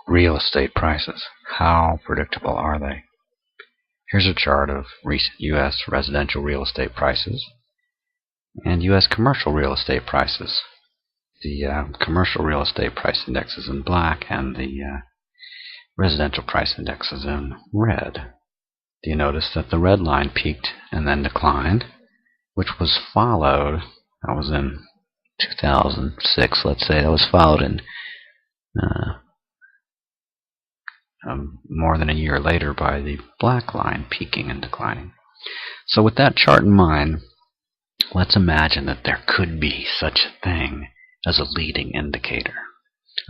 Real estate prices. How predictable are they? Here's a chart of recent U.S. residential real estate prices and U.S. commercial real estate prices. The commercial real estate price index is in black and the residential price index is in red. Do you notice that the red line peaked and then declined, which was followed, that was in 2006, let's say, that was followed in more than a year later by the black line peaking and declining. So with that chart in mind, let's imagine that there could be such a thing as a leading indicator.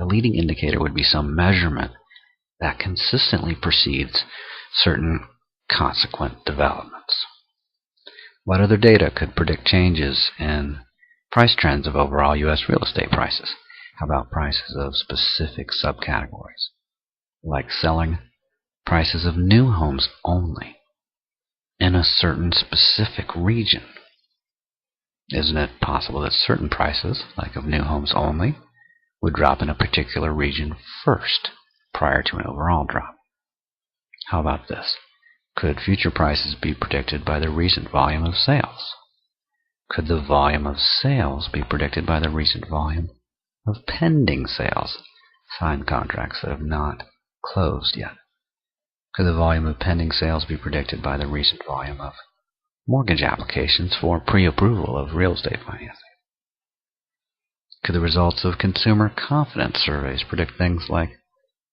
A leading indicator would be some measurement that consistently precedes certain consequent developments. What other data could predict changes in price trends of overall U.S. real estate prices? How about prices of specific subcategories, like selling prices of new homes only in a certain specific region? Isn't it possible that certain prices, like of new homes only, would drop in a particular region first, prior to an overall drop? How about this? Could future prices be predicted by the recent volume of sales? Could the volume of sales be predicted by the recent volume of pending sales, signed contracts that have not closed yet? Could the volume of pending sales be predicted by the recent volume of mortgage applications for pre-approval of real estate financing? Could the results of consumer confidence surveys predict things like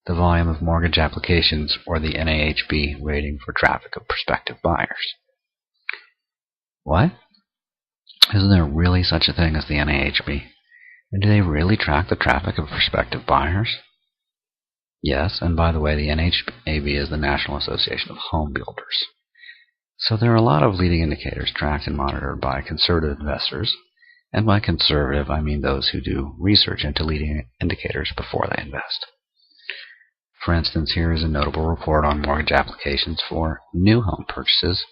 the volume of mortgage applications or the NAHB rating for traffic of prospective buyers? What? Isn't there really such a thing as the NAHB? And do they really track the traffic of prospective buyers? Yes, and by the way, the NAHB is the National Association of Home Builders. So there are a lot of leading indicators tracked and monitored by conservative investors. And by conservative, I mean those who do research into leading indicators before they invest. For instance, here is a notable report on mortgage applications for new home purchases,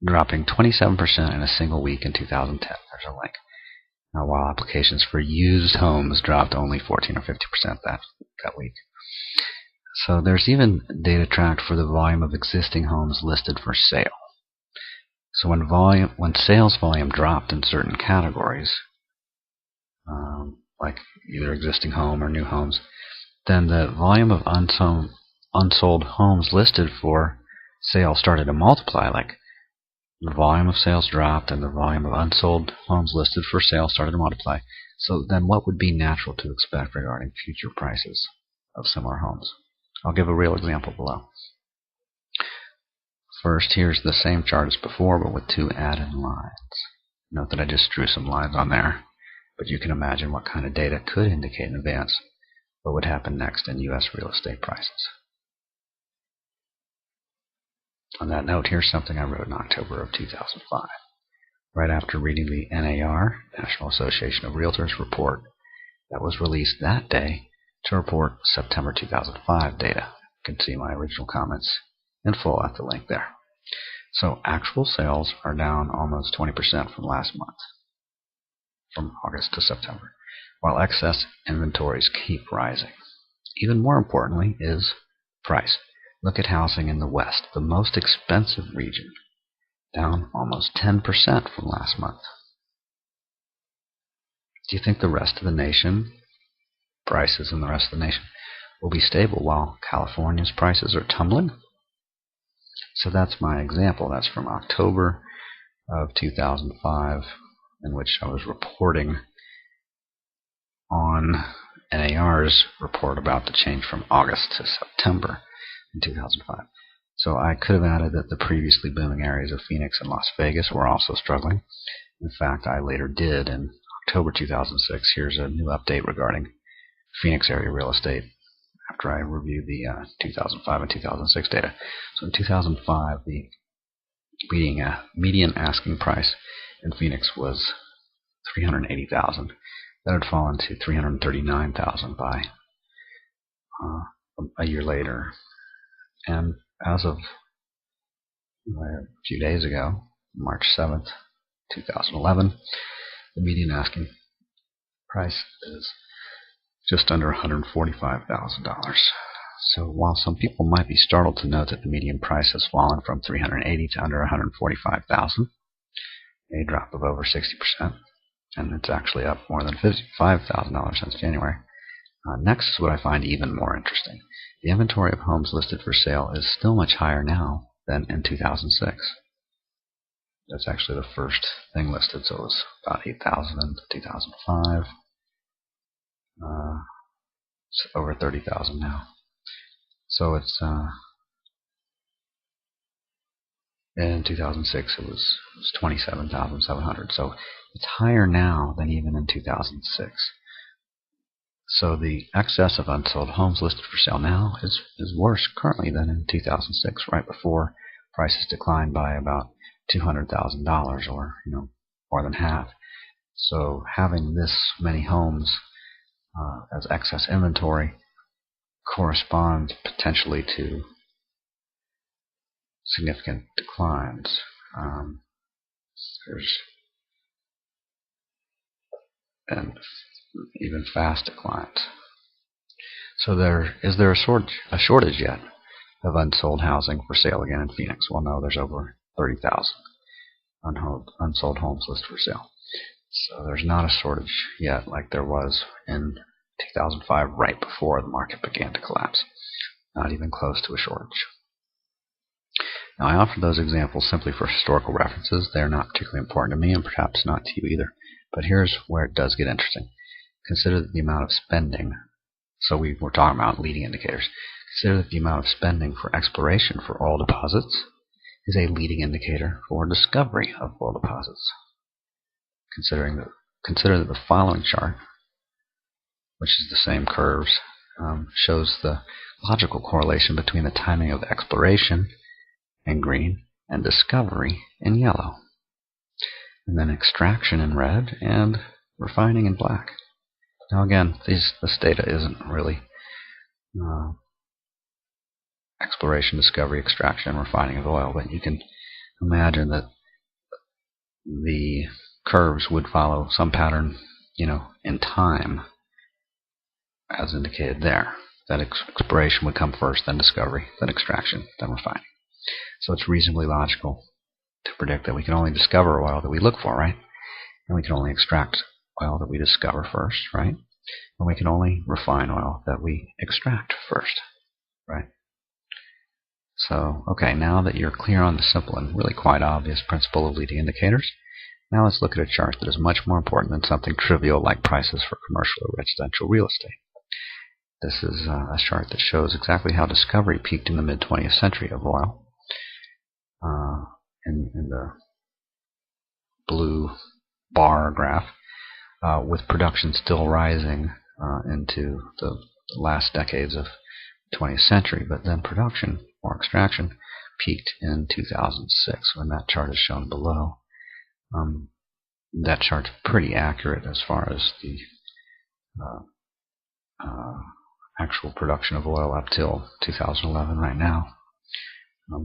dropping 27% in a single week in 2010. There's a link. Now, while applications for used homes dropped only 14 or 50% that week. So there's even data tracked for the volume of existing homes listed for sale. So when sales volume dropped in certain categories, like either existing home or new homes, then the volume of unsold homes listed for sale started to multiply. Like the volume of sales dropped and the volume of unsold homes listed for sale started to multiply. So then what would be natural to expect regarding future prices of similar homes? I'll give a real example below. First, here's the same chart as before, but with two added lines. Note that I just drew some lines on there, but you can imagine what kind of data could indicate in advance what would happen next in U.S. real estate prices. On that note, here's something I wrote in October of 2005, right after reading the NAR, National Association of Realtors report that was released that day to report September 2005 data. You can see my original comments in full at the link there. So actual sales are down almost 20% from last month, from August to September, while excess inventories keep rising. Even more importantly is price. Look at housing in the West, the most expensive region, down almost 10% from last month. Do you think the rest of the nation, prices in the rest of the nation, will be stable while California's prices are tumbling? So that's my example. That's from October of 2005, in which I was reporting on NAR's report about the change from August to September in 2005. So I could have added that the previously booming areas of Phoenix and Las Vegas were also struggling. In fact, I later did in October 2006. Here's a new update regarding Phoenix area real estate after I reviewed the 2005 and 2006 data. So in 2005, the median asking price in Phoenix was $380,000. That had fallen to $339,000 by a year later. And as of a few days ago, March 7th, 2011, the median asking price is just under $145,000. So while some people might be startled to note that the median price has fallen from $380,000 to under $145,000, a drop of over 60%, and it's actually up more than $55,000 since January. Next is what I find even more interesting. The inventory of homes listed for sale is still much higher now than in 2006. That's actually the first thing listed, so it was about 8,000 in 2005. It's over 30,000 now. So it's in 2006 it was 27,700. So it's higher now than even in 2006. So the excess of unsold homes listed for sale now is worse currently than in 2006, right before prices declined by about $200,000, or more than half. So having this many homes as excess inventory corresponds potentially to significant declines. And even fast declines. So is there a shortage yet of unsold housing for sale again in Phoenix? Well, no, there's over 30,000 unsold homes listed for sale. So there's not a shortage yet like there was in 2005, right before the market began to collapse. Not even close to a shortage. Now, I offer those examples simply for historical references. They're not particularly important to me, and perhaps not to you either. But here's where it does get interesting. Consider that the amount of spending, so we were talking about leading indicators. Consider that the amount of spending for exploration for oil deposits is a leading indicator for discovery of oil deposits. Consider that the following chart, which is the same curves, shows the logical correlation between the timing of exploration in green and discovery in yellow, and then extraction in red and refining in black. Now again, this data isn't really exploration, discovery, extraction, and refining of oil, but you can imagine that the curves would follow some pattern, in time, as indicated there. That exploration would come first, then discovery, then extraction, then refining. So it's reasonably logical to predict that we can only discover oil that we look for, right? And we can only extract oil that we discover first, right? And we can only refine oil that we extract first, right? So, okay, now that you're clear on the simple and really quite obvious principle of leading indicators, now let's look at a chart that is much more important than something trivial like prices for commercial or residential real estate. This is a chart that shows exactly how discovery peaked in the mid-20th century of oil. In the blue bar graph, with production still rising into the last decades of the 20th century, but then production, or extraction, peaked in 2006, when that chart is shown below. That chart's pretty accurate as far as the actual production of oil up till 2011 right now.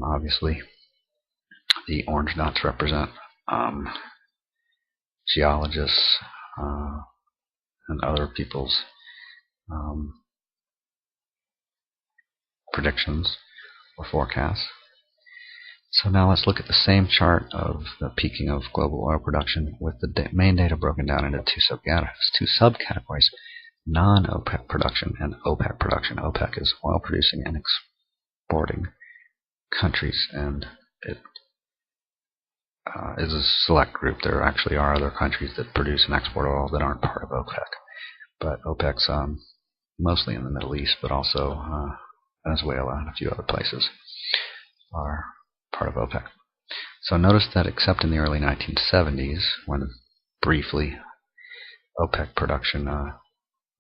Obviously, the orange dots represent geologists and other people's predictions or forecasts. So now let's look at the same chart of the peaking of global oil production with the main data broken down into two subcategories: non-OPEC production and OPEC production. OPEC is oil producing and exporting countries, and it is a select group. There actually are other countries that produce and export oil that aren't part of OPEC. But OPEC's mostly in the Middle East, but also Venezuela and a few other places are part of OPEC. So notice that except in the early 1970s, when briefly OPEC production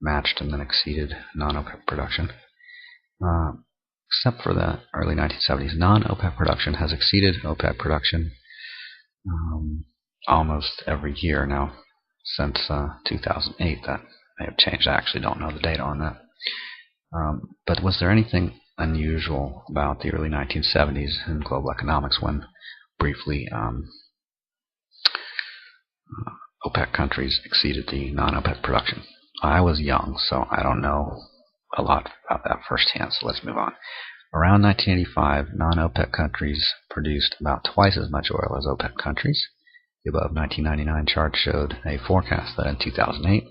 matched and then exceeded non-OPEC production, except for the early 1970s, non-OPEC production has exceeded OPEC production almost every year now since 2008. That may have changed. I actually don't know the data on that. But was there anything unusual about the early 1970s in global economics when briefly OPEC countries exceeded the non-OPEC production? I was young, so I don't know a lot about that firsthand, so let's move on. Around 1985, non-OPEC countries produced about twice as much oil as OPEC countries. The above 1999 chart showed a forecast that in 2008,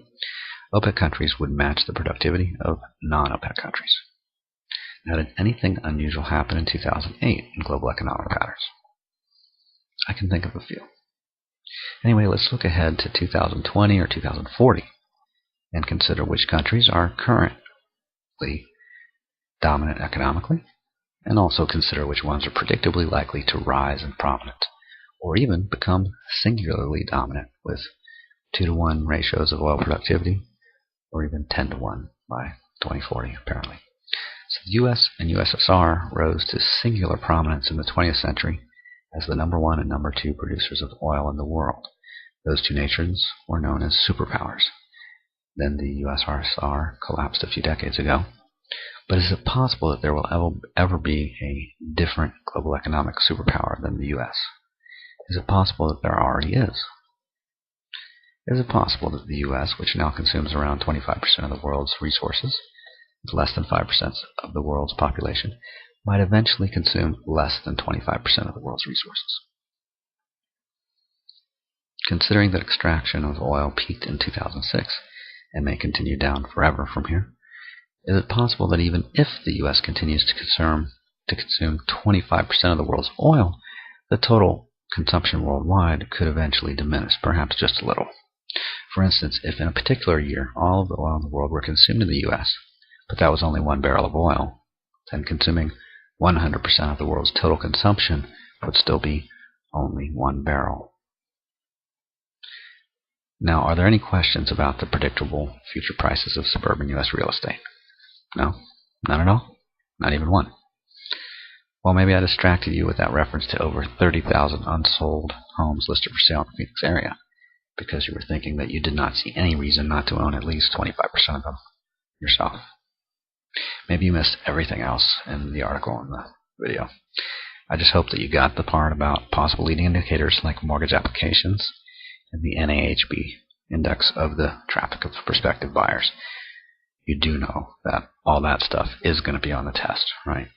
OPEC countries would match the productivity of non-OPEC countries. Now, did anything unusual happen in 2008 in global economic patterns? I can think of a few. Anyway, let's look ahead to 2020 or 2040 and consider which countries are currently dominant economically, and also consider which ones are predictably likely to rise in prominence, or even become singularly dominant with 2-to-1 ratios of oil productivity, or even 10-to-1 by 2040, apparently. So the U.S. and USSR rose to singular prominence in the 20th century as the number 1 and number 2 producers of oil in the world. Those two nations were known as superpowers. Then the USSR collapsed a few decades ago. But is it possible that there will ever be a different global economic superpower than the U.S.? Is it possible that there already is? Is it possible that the U.S., which now consumes around 25% of the world's resources, with less than 5% of the world's population, might eventually consume less than 25% of the world's resources? Considering that extraction of oil peaked in 2006 and may continue down forever from here, is it possible that even if the U.S. continues to consume 25% of the world's oil, the total consumption worldwide could eventually diminish, perhaps just a little? For instance, if in a particular year all of the oil in the world were consumed in the U.S., but that was only 1 barrel of oil, then consuming 100% of the world's total consumption would still be only 1 barrel. Now, are there any questions about the predictable future prices of suburban U.S. real estate? No? None at all? Not even one? Well, maybe I distracted you with that reference to over 30,000 unsold homes listed for sale in the Phoenix area, because you were thinking that you did not see any reason not to own at least 25% of them yourself. Maybe you missed everything else in the article and the video. I just hope that you got the part about possible leading indicators like mortgage applications and the NAHB index of the traffic of prospective buyers. You do know that all that stuff is going to be on the test, right?